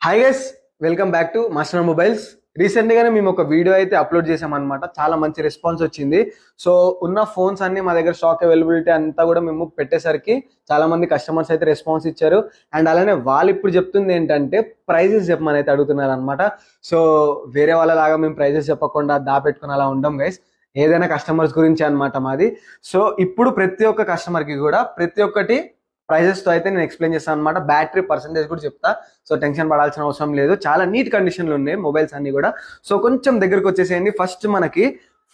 Hi guys, welcome back to master mobiles. రీసెంట్గానే మేము ఒక వీడియో అయితే అప్లోడ్ చేసామన్నమాట. చాలా మంచి రెస్పాన్స్ వచ్చింది. సో ఉన్న ఫోన్స్ అన్ని మా దగ్గర స్టాక్ అవైలబిలిటీ అంతా కూడా మేము పెట్టేసరికి చాలా మంది కస్టమర్స్ అయితే రెస్పాన్స్ ఇచ్చారు. అండ్ అలానే వాళ్ళు ఇప్పుడు చెప్తుంది ఏంటంటే ప్రైజెస్ చెప్పమని అయితే అడుగుతున్నారు అనమాట. సో వేరే వాళ్ళలాగా మేము ప్రైజెస్ చెప్పకుండా దాపెట్టుకుని అలా ఉండం గైస్. ఏదైనా కస్టమర్స్ గురించి అనమాట మాది. సో ఇప్పుడు ప్రతి ఒక్క కస్టమర్కి కూడా ప్రతి ఒక్కటి ప్రైజెస్తో అయితే నేను ఎక్స్ప్లెయిన్ చేస్తాను అనమాట. బ్యాటరీ పర్సంటేజ్ కూడా చెప్తా. సో టెన్షన్ పడాల్సిన అవసరం లేదు. చాలా నీట్ కండిషన్లో ఉన్నాయి మొబైల్స్ అన్ని కూడా. సో కొంచెం దగ్గరకు వచ్చేసేయండి. ఫస్ట్ మనకి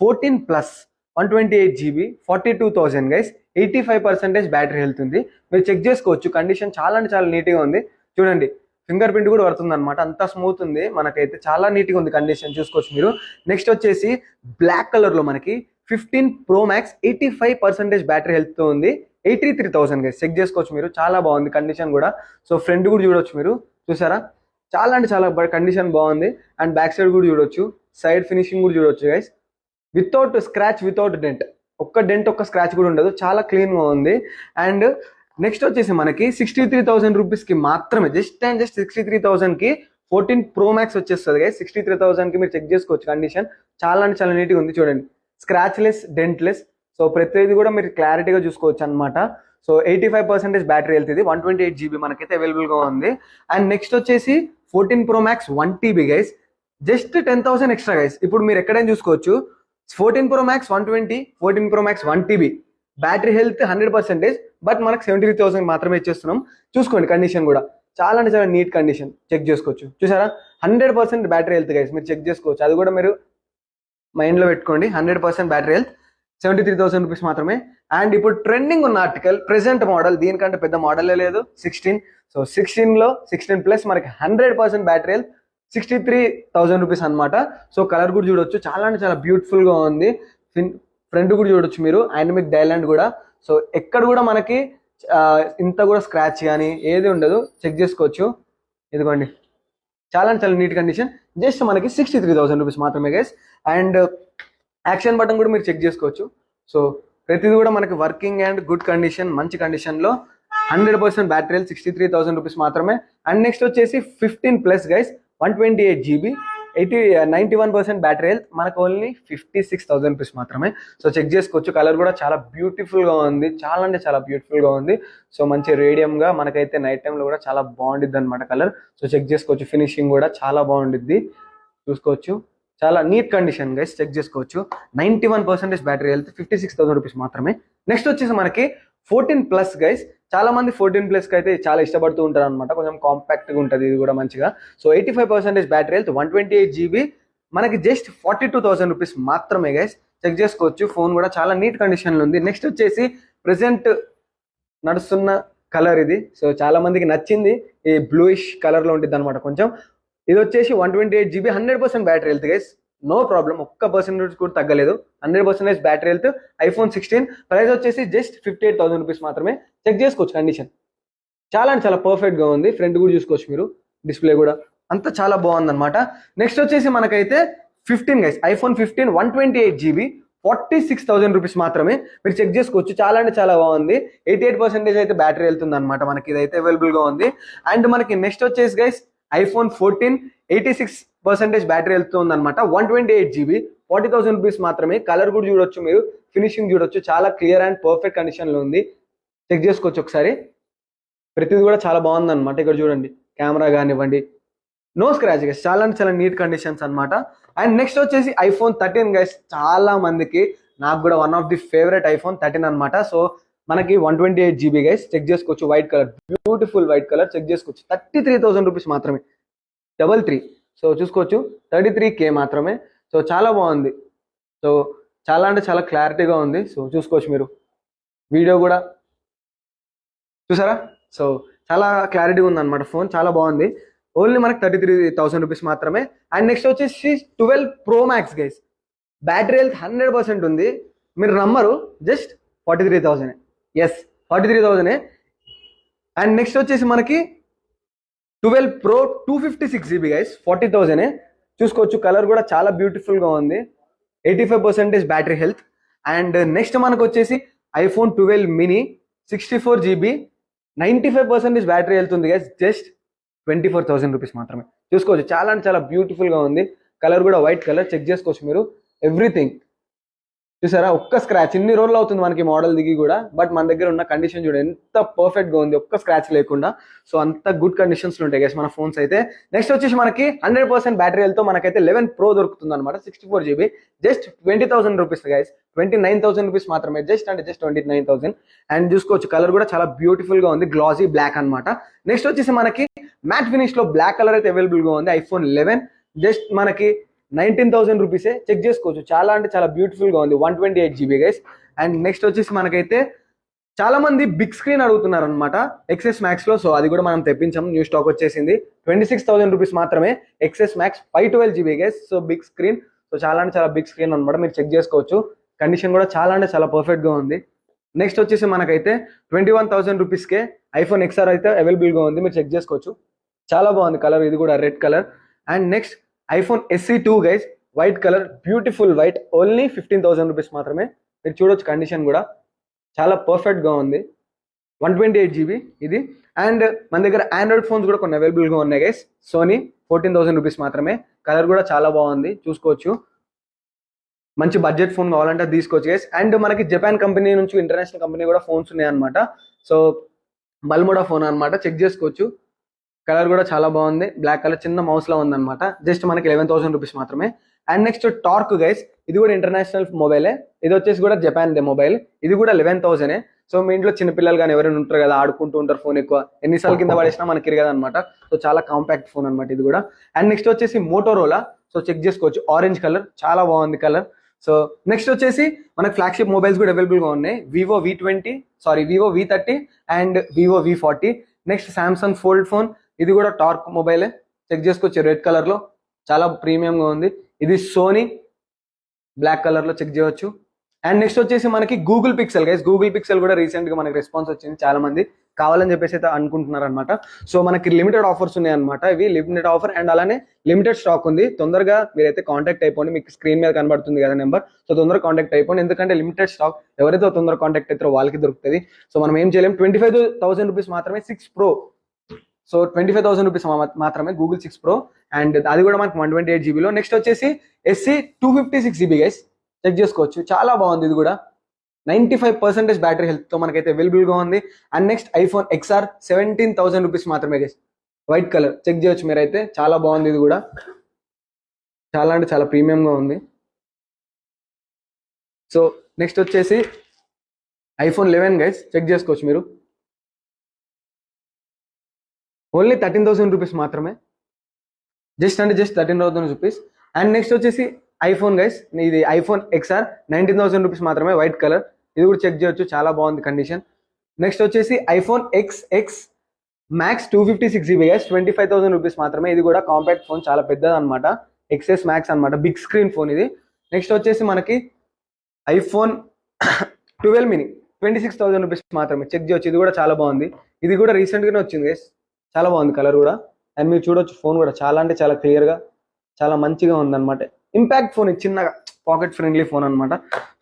14+ 128GB 42,000 గైస్, 85% బ్యాటరీ హెల్త్ ఉంది. మీరు చెక్ చేసుకోవచ్చు. కండిషన్ చాలా అంటే చాలా నీట్గా ఉంది. చూడండి, ఫింగర్ ప్రింట్ కూడా పడుతుంది అనమాట. అంతా స్మూత్ ఉంది. మనకైతే చాలా నీట్గా ఉంది కండిషన్, చూసుకోవచ్చు మీరు. నెక్స్ట్ వచ్చేసి బ్లాక్ కలర్లో మనకి 15 Pro Max 85% బ్యాటరీ హెల్త్తో ఉంది. 83,000 గైస్, చెక్ చేసుకోవచ్చు మీరు. చాలా బాగుంది కండిషన్ కూడా. సో ఫ్రంట్ కూడా చూడొచ్చు మీరు, చూసారా? చాలా అంటే చాలా కండిషన్ బాగుంది. అండ్ బ్యాక్ సైడ్ కూడా చూడొచ్చు. సైడ్ ఫినిషింగ్ కూడా చూడొచ్చు guys. Without scratch, without dent. ఒక్క స్క్రాచ్ కూడా ఉండదు. చాలా క్లీన్గా ఉంది. అండ్ నెక్స్ట్ వచ్చేసి మనకి 63,000 రూపీస్కి మాత్రమే, జస్ట్ 63,000కి 14 Pro Max వచ్చేస్తుంది గైస్. 63,000కి మీరు చెక్ చేసుకోవచ్చు. కండిషన్ చాలా అంటే చాలా నీట్గా ఉంది. చూడండి, scratchless, dentless. So ప్రతిదీ కూడా మీరు క్లారిటీగా చూసుకోవచ్చు అనమాట. సో 85% బ్యాటరీ హెల్త్ ఇది. 128GB మనకైతే అవైలబుల్గా ఉంది. అండ్ నెక్స్ట్ వచ్చేసి 14 Pro Max 1TB guys, just 10,000 extra guys. ఇప్పుడు మీరు ఎక్కడైనా చూసుకోవచ్చు. 14 Pro Max 120, 14 Pro Max 1TB battery health 100%, but మనకు 73,000 మాత్రమే ఇచ్చేస్తున్నాం. చూసుకోండి కండిషన్ కూడా చాలా అంటే చాలా నీట్ కండిషన్, చెక్ చేసుకోవచ్చు. చూసారా? 100% బ్యాటరీ హెల్త్ గైస్, మీరు చెక్ చేసుకోవచ్చు. అది కూడా మీరు మైండ్లో పెట్టుకోండి. 100% బ్యాటరీ హెల్త్, 73,000 రూపీస్ మాత్రమే. అండ్ ఇప్పుడు ట్రెండింగ్ ఉన్న ఆర్టికల్ ప్రెసెంట్ మోడల్, దీనికంటే పెద్ద మోడలే లేదు, 16. సో 16లో 16+ మనకి 100% బ్యాటరీ హెల్త్, 63,000 రూపీస్ అనమాట. సో కలర్ కూడా చూడొచ్చు. చాలా అంటే చాలా బ్యూటిఫుల్గా ఉంది. ఫ్రంట్ కూడా చూడొచ్చు మీరు, డైనమిక్ డైలాండ్ కూడా. సో ఎక్కడ కూడా మనకి ఇంత కూడా స్క్రాచ్ కానీ ఏది ఉండదు, చెక్ చేసుకోవచ్చు. ఇదిగోండి, చాలా అంటే చాలా నీట్ కండిషన్. జస్ట్ మనకి 63,000 రూపీస్ మాత్రమే గైస్. అండ్ యాక్షన్ బటన్ కూడా మీరు చెక్ చేసుకోవచ్చు. సో ప్రతిదీ కూడా మనకి వర్కింగ్ అండ్ గుడ్ కండిషన్, మంచి కండిషన్లో. 100% బ్యాటరీ హెల్త్, 63,000 రూపీస్ మాత్రమే. అండ్ నెక్స్ట్ వచ్చేసి 15+ గైస్, 128GB 91% బ్యాటరీ హెల్త్, మనకు ఓన్లీ 56,000 రూపీస్ మాత్రమే. సో చెక్ చేసుకోవచ్చు. కలర్ కూడా చాలా బ్యూటిఫుల్గా ఉంది. చాలా అంటే చాలా బ్యూటిఫుల్గా ఉంది. సో మంచి రేడియంగా మనకైతే నైట్ టైంలో కూడా చాలా బాగుండిద్ది అనమాట కలర్. సో చెక్ చేసుకోవచ్చు. ఫినిషింగ్ కూడా చాలా బాగుండిద్ది, చూసుకోవచ్చు. చాలా నీట్ కండిషన్ గైస్, చెక్ చేసుకోవచ్చు. 91% బ్యాటరీ హెల్త్, 56,000 రూపీస్ మాత్రమే. నెక్స్ట్ వచ్చేసి మనకి 14+ గైస్. చాలా మంది 14+కి అయితే చాలా ఇష్టపడుతూ ఉంటారు అనమాట. కొంచెం కాంపాక్ట్గా ఉంటుంది ఇది కూడా మంచిగా. సో 85% బ్యాటరీ హెల్త్, 128GB మనకి జస్ట్ 42,000 రూపీస్ మాత్రమే గైస్, చెక్ చేసుకోవచ్చు. ఫోన్ కూడా చాలా నీట్ కండిషన్లో ఉంది. నెక్స్ట్ వచ్చేసి ప్రెసెంట్ నడుస్తున్న కలర్ ఇది. సో చాలా మందికి నచ్చింది. ఈ బ్లూయిష్ కలర్లో ఉంటుంది అనమాట కొంచెం. ఇది వచ్చేసి 128GB 100% battery health guys, no problem. 1% కూడా తగ్గలేదు. 100% బ్యాటరీ హెల్త్, iPhone 16. ప్రైస్ వచ్చేసి జస్ట్ 58,000 రూపీస్ మాత్రమే, చెక్ చేసుకోవచ్చు. కండిషన్ చాలా అంటే చాలా పర్ఫెక్ట్గా ఉంది. ఫ్రంట్ కూడా చూసుకోవచ్చు మీరు, డిస్ప్లే కూడా అంతా చాలా బాగుంది అనమాట. నెక్స్ట్ వచ్చేసి మనకైతే 15 గైస్, iPhone 15 128GB 46,000 రూపీస్ మాత్రమే, మీరు చెక్ చేసుకోవచ్చు. చాలా అంటే చాలా బాగుంది. 88% అయితే బ్యాటరీ వెళ్తుంది అనమాట. మనకి ఇదైతే అవైలబుల్గా ఉంది. అండ్ మనకి నెక్స్ట్ వచ్చేసి గైస్ iPhone 14 86% బ్యాటరీ వెళ్తుంది అనమాట. 128GB 40,000 రూపీస్ మాత్రమే. కలర్ కూడా చూడొచ్చు మీరు, ఫినిషింగ్ చూడొచ్చు. చాలా క్లియర్ అండ్ పర్ఫెక్ట్ కండిషన్లో ఉంది, చెక్ చేసుకోవచ్చు ఒకసారి. ప్రతిది కూడా చాలా బాగుంది అనమాట. ఇక్కడ చూడండి, కెమెరా కానివ్వండి, నో స్క్రాచ్ గైస్. చాలా అంటే చాలా నీట్ కండిషన్స్ అనమాట. అండ్ నెక్స్ట్ వచ్చేసి iPhone 13 గైస్. చాలా మందికి, నాకు కూడా one of the favourite iPhone 13 అనమాట. సో మనకి 128GB గైస్, చెక్ చేసుకోవచ్చు. White colour, beautiful white colour, check చేసుకోవచ్చు. 33,000 రూపీస్ మాత్రమే, 33. సో చూసుకోవచ్చు, 33K మాత్రమే. సో చాలా బాగుంది. సో చాలా అంటే చాలా క్లారిటీగా ఉంది. సో చూసుకోవచ్చు మీరు, వీడియో కూడా చూసారా? సో చాలా క్లారిటీ ఉంది అనమాట. ఫోన్ చాలా బాగుంది. ఓన్లీ మనకి 33,000 రూపీస్ మాత్రమే. అండ్ నెక్స్ట్ వచ్చేసి 12 Pro Max guys, battery health 100% ఉంది. మీరు నమ్మరు, జస్ట్ 43,000. ఎస్, 43,000. అండ్ నెక్స్ట్ వచ్చేసి మనకి 12 Pro 256GB గైస్, 40,000. చూసుకోవచ్చు. కలర్ కూడా చాలా బ్యూటిఫుల్గా ఉంది. 85% బ్యాటరీ హెల్త్. అండ్ నెక్స్ట్ మనకు వచ్చేసి iPhone 12 mini 64GB 95% battery health ఉంది గైస్, జస్ట్ 24,000 రూపీస్ మాత్రమే. చూసుకోవచ్చు చాలా అంటే చాలా బ్యూటిఫుల్గా ఉంది. కలర్ కూడా వైట్ కలర్, చెక్ చేసుకోవచ్చు మీరు. ఎవ్రీథింగ్ చూసారా, ఒక్క స్క్రాచ్. ఇన్ని రోజులు అవుతుంది మనకి మోడల్ దిగి కూడా, బట్ మన దగ్గర ఉన్న కండిషన్ చూడండి ఎంత పర్ఫెక్ట్ గా ఉంది, ఒక్క స్క్రాచ్ లేకుండా. సో అంత గుడ్ కండిషన్స్ లో ఉంటాయి గైస్ మన ఫోన్స్ అయితే. నెక్స్ట్ వచ్చేసి మనకి 100% బ్యాటరీ హెల్త్ తో మనకైతే 11 Pro దొరుకుతుంది అనమాట. 64 GB, just 20,000 rupees guys. 29,000 rupees మాత్రమే, జస్ట్ 29,000. అండ్ చూసుకోవచ్చు కలర్ కూడా చాలా బ్యూటిఫుల్ గా ఉంది, గ్లాసీ బ్లాక్ అనమాట. నెక్స్ట్ వచ్చేసి మనకి మ్యాట్ ఫినిష్ లో బ్లాక్ కలర్ అయితే అవైలబుల్ గా ఉంది. iPhone 11 జస్ట్ మనకి 19,000 రూపీసే, చెక్ చేసుకోవచ్చు. చాలా అంటే చాలా బ్యూటిఫుల్ గా ఉంది. 128 GB గైస్. అండ్ నెక్స్ట్ వచ్చేసి మనకైతే చాలా మంది బిగ్ స్క్రీన్ అడుగుతున్నారు అనమాట XS Max లో. సో అది కూడా మనం తెప్పించాం, న్యూ స్టాక్ వచ్చేసింది. 26,000 రూపీస్ మాత్రమే, XS Max 512 GB guys. So big screen, so చాలా అంటే చాలా బిగ్ స్క్రీన్ అనమాట, మీరు చెక్ చేసుకోవచ్చు. కండిషన్ కూడా చాలా అంటే చాలా పర్ఫెక్ట్ గా ఉంది. నెక్స్ట్ వచ్చేసి మనకైతే 21,000 రూపీస్కే iPhone XR అయితే అవైలబుల్ గా ఉంది, మీరు చెక్ చేసుకోవచ్చు. చాలా బాగుంది కలర్, ఇది కూడా red colour. And next iPhone SE 2 guys, white colour, beautiful white, only 15,000 rupees మాత్రమే. మీరు చూడొచ్చు కండిషన్ కూడా చాలా పర్ఫెక్ట్ గా ఉంది. 128 GB ఇది. అండ్ మన దగ్గర ఆండ్రాయిడ్ ఫోన్స్ కూడా కొన్ని అవైలబుల్ గా ఉన్నాయి గైస్. సోనీ 14,000 రూపీస్ మాత్రమే, కలర్ కూడా చాలా బాగుంది, చూసుకోవచ్చు. మంచి బడ్జెట్ ఫోన్ కావాలంటే తీసుకోవచ్చు గైస్. అండ్ మనకి జపాన్ కంపెనీ నుంచి ఇంటర్నేషనల్ కంపెనీ కూడా ఫోన్స్ ఉన్నాయి అనమాట. సో బల్మోడా ఫోన్ అనమాట, చెక్ చేసుకోవచ్చు. కలర్ కూడా చాలా బాగుంది, బ్లాక్ కలర్, చిన్న మౌస్ లో ఉందన్నమాట. జస్ట్ మనకి 11,000 రూపీస్ మాత్రమే. అండ్ నెక్స్ట్ టార్క్ గైస్, ఇది కూడా ఇంటర్నేషనల్ మొబైలే. ఇది వచ్చేసి కూడా జపాన్ దే మొబైల్, ఇది కూడా 11,000. సో మీ ఇంట్లో చిన్నపిల్లలు కానీ ఎవరైనా ఉంటారు కదా, ఆడుకుంటూ ఉంటారు ఫోన్, ఎక్కువ ఎన్నిసార్లు కింద పడేసినా మనకి ఇరగదు అనమాట. సో చాలా కాంపాక్ట్ ఫోన్ అనమాట ఇది కూడా. అండ్ నెక్స్ట్ వచ్చేసి మోటోరోలా, సో చెక్ చేసుకోవచ్చు. ఆరెంజ్ కలర్, చాలా బాగుంది కలర్. సో నెక్స్ట్ వచ్చేసి మనకి ఫ్లాగ్షిప్ మొబైల్స్ కూడా అవైలబుల్ గా ఉన్నాయి. Vivo V30 and Vivo V40. Next Samsung fold phone, ఇది కూడా టార్క్ మొబైలే, చెక్ చేసుకోవచ్చు. రెడ్ కలర్ లో చాలా ప్రీమియం గా ఉంది. ఇది సోనీ బ్లాక్ కలర్ లో, చెక్ చేయవచ్చు. అండ్ నెక్స్ట్ వచ్చేసి మనకి Google pixel guys. Google pixel కూడా రీసెంట్ గా మనకి రెస్పాన్స్ వచ్చింది, చాలా మంది కావాలని చెప్పేసి అయితే అనుకుంటున్నారు అనమాట. సో మనకి లిమిటెడ్ ఆఫర్స్ ఉన్నాయి అనమాట, ఇవి లిమిటెడ్ ఆఫర్. అండ్ అలానే లిమిటెడ్ స్టాక్ ఉంది. తొందరగా మీరైతే కాంటాక్ట్ అయిపోండి, మీకు స్క్రీన్ మీద కనబడుతుంది కదా నెంబర్. సో తొందరగా కాంటాక్ట్ అయిపోండి, ఎందుకంటే లిమిటెడ్ స్టాక్, ఎవరైతే తొందరగా కాంటాక్ట్ అవుతారో వాళ్ళకి దొరుకుతుంది. సో మనం ఏం చేయలేం. 25,000 రూపీస్ మాత్రమే 6 Pro. సో 25,000 రూపీస్ మాత్రమే గూగుల్ 6 Pro. అండ్ అది కూడా మనకి 128 GB లో. నెక్స్ట్ వచ్చేసి SE 256 GB గైస్, చెక్ చేసుకోవచ్చు. చాలా బాగుంది ఇది కూడా, 95% బ్యాటరీ హెల్త్ తో మనకైతే అవైలబుల్ గా ఉంది. And next iPhone XR 17,000 rupees మాత్రమే గైస్, వైట్ కలర్, చెక్ చేయొచ్చు మీరైతే. చాలా బాగుంది ఇది కూడా, చాలా అంటే చాలా ప్రీమియం గా ఉంది. సో నెక్స్ట్ వచ్చేసి iPhone 11 గైస్, చెక్ చేసుకోవచ్చు మీరు. ఓన్లీ 13,000 రూపీస్ మాత్రమే, జస్ట్ 13,000 రూపీస్. అండ్ నెక్స్ట్ వచ్చేసి ఐఫోన్ గైస్, ఇది iPhone XR 19,000 రూపీస్ మాత్రమే, వైట్ కలర్, ఇది కూడా చెక్ చేయొచ్చు, చాలా బాగుంది కండిషన్. నెక్స్ట్ వచ్చేసి iPhone XX Max 256 GB guys, 25,000 rupees మాత్రమే. ఇది కూడా కాంపాక్ట్ ఫోన్, చాలా పెద్దది అనమాట, XS Max అనమాట, బిగ్ స్క్రీన్ ఫోన్ ఇది. నెక్స్ట్ వచ్చేసి మనకి iPhone 12 mini 26,000 రూపీస్ మాత్రమే, చెక్ చేయొచ్చు. ఇది కూడా చాలా బాగుంది, ఇది కూడా రీసెంట్ గానే వచ్చింది గైస్, చాలా బాగుంది కలర్ కూడా. అండ్ మీరు చూడొచ్చు ఫోన్ కూడా చాలా అంటే చాలా క్లియర్ గా, చాలా మంచిగా ఉంది అనమాట. ఇంపాక్ట్ ఫోన్, ఇది చిన్నగా పాకెట్ ఫ్రెండ్లీ ఫోన్ అనమాట.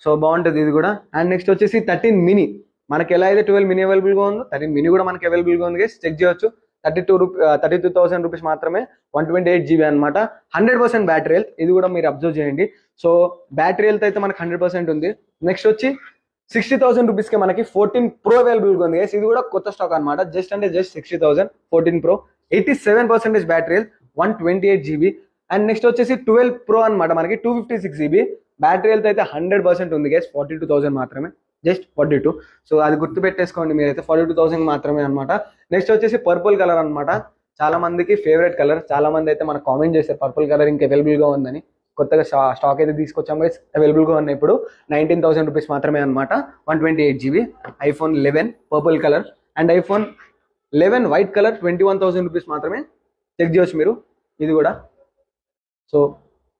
సో బాగుంటుంది ఇది కూడా. అండ్ నెక్స్ట్ వచ్చేసి 13 mini, మనకి ఎలా అయితే 12 mini అవైలబుల్ గా ఉందో 13 mini కూడా మనకి అవైలబుల్ గా ఉంది గైస్, చెక్ చేయొచ్చు. 32,000 రూపీస్ మాత్రమే, 128 GB అనమాట. 100% బ్యాటరీ హెల్త్, ఇది కూడా మీరు అబ్జర్వ్ చేయండి. సో బ్యాటరీ హెల్త్ అయితే మనకి 100% ఉంది. నెక్స్ట్ వచ్చి 60,000 రూపీస్ కి మనకి 14 Pro అవైలబుల్ గా ఉంది గైస్, ఇది కూడా కొత్త స్టాక్ అనమాట. Just 60,000 14 Pro, 87% battery health, 128 GB. And next వచ్చేసి 12 Pro అనమాట, మనకి 256 GB, బ్యాటరీ హెల్త్ అయితే 100% ఉంది గైస్, 42,000 మాత్రమే, జస్ట్ 42. సో అది గుర్తు పెట్టేసుకోండి మీరైతే, 42,000 మాత్రమే అనమాట. నెక్స్ట్ వచ్చేసి పర్పుల్ కలర్ అనమాట, చాలా మందికి ఫేవరెట్ కలర్. చాలా మంది అయితే మనకు కామెంట్ చేశారు పర్పుల్ కలర్ ఇంకా అవైలబుల్ గా ఉందని. కొత్తగా స్టాక్ అయితే తీసుకొచ్చాము గైస్, అవైలబుల్ గా ఉన్నాయి ఇప్పుడు. 19,000 రూపీస్ మాత్రమే అనమాట, 128 GB. iPhone 11 purple colour and iPhone 11 white colour 21,000 rupees మాత్రమే, చెక్ చేయొచ్చు మీరు ఇది కూడా. సో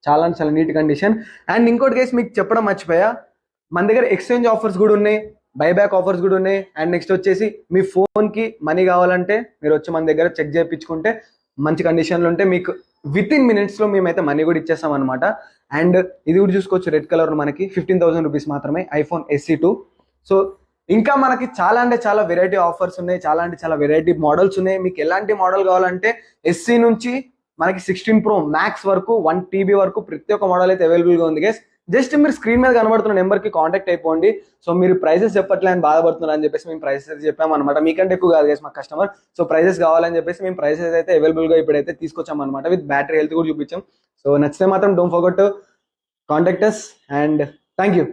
చాలా చాలా నీట్ కండిషన్. అండ్ ఇంకోటి గైస్ మీకు చెప్పడం మర్చిపోయా, మన దగ్గర ఎక్స్చేంజ్ ఆఫర్స్ కూడా ఉన్నాయి, బైబ్యాక్ ఆఫర్స్ కూడా ఉన్నాయి. అండ్ నెక్స్ట్ వచ్చేసి మీ ఫోన్ కి మనీ కావాలంటే మీరు వచ్చి మన దగ్గర చెక్ చేయించుకుంటే మంచి కండిషన్లో ఉంటే మీకు విత్ ఇన్ మినిట్స్ లో మేమైతే మనీ కూడా ఇచ్చేస్తాం అనమాట. అండ్ ఇది కూడా చూసుకోవచ్చు, రెడ్ కలర్ మనకి 15,000 రూపీస్ మాత్రమే, iPhone SE 2. సో ఇంకా మనకి చాలా అంటే చాలా వెరైటీ ఆఫర్స్ ఉన్నాయి, చాలా అంటే చాలా వెరైటీ మోడల్స్ ఉన్నాయి. మీకు ఎలాంటి మోడల్ కావాలంటే ఎస్సీ నుంచి మనకి 16 Pro మ్యాక్స్ వరకు 1 TB వరకు ప్రతి ఒక్క మోడల్ అయితే అవైలబుల్ గా ఉంది గైస్. జస్ట్ మీరు స్క్రీన్ మీద కనబడుతున్న నెంబర్ కి కాంటాక్ట్ అయిపోండి. సో మీరు ప్రైసెస్ చెప్పట్లే అని బాధపడుతున్నారు అని చెప్పేసి మేము ప్రైసెస్ చెప్పాం అనమాట. మీకంటే ఎక్కువ కాదు గైస్ మా కస్టమర్. సో ప్రైసెస్ కావాలని చెప్పేసి మేము ప్రైసెస్ అయితే అవైలబుల్ గా ఇప్పుడైతే తీసుకొచ్చాం అనమాట. విత్ బ్యాటరీ హెల్త్ కూడా చూపించాం. సో నచ్చితే మాత్రం don't forget to contact us and thank you.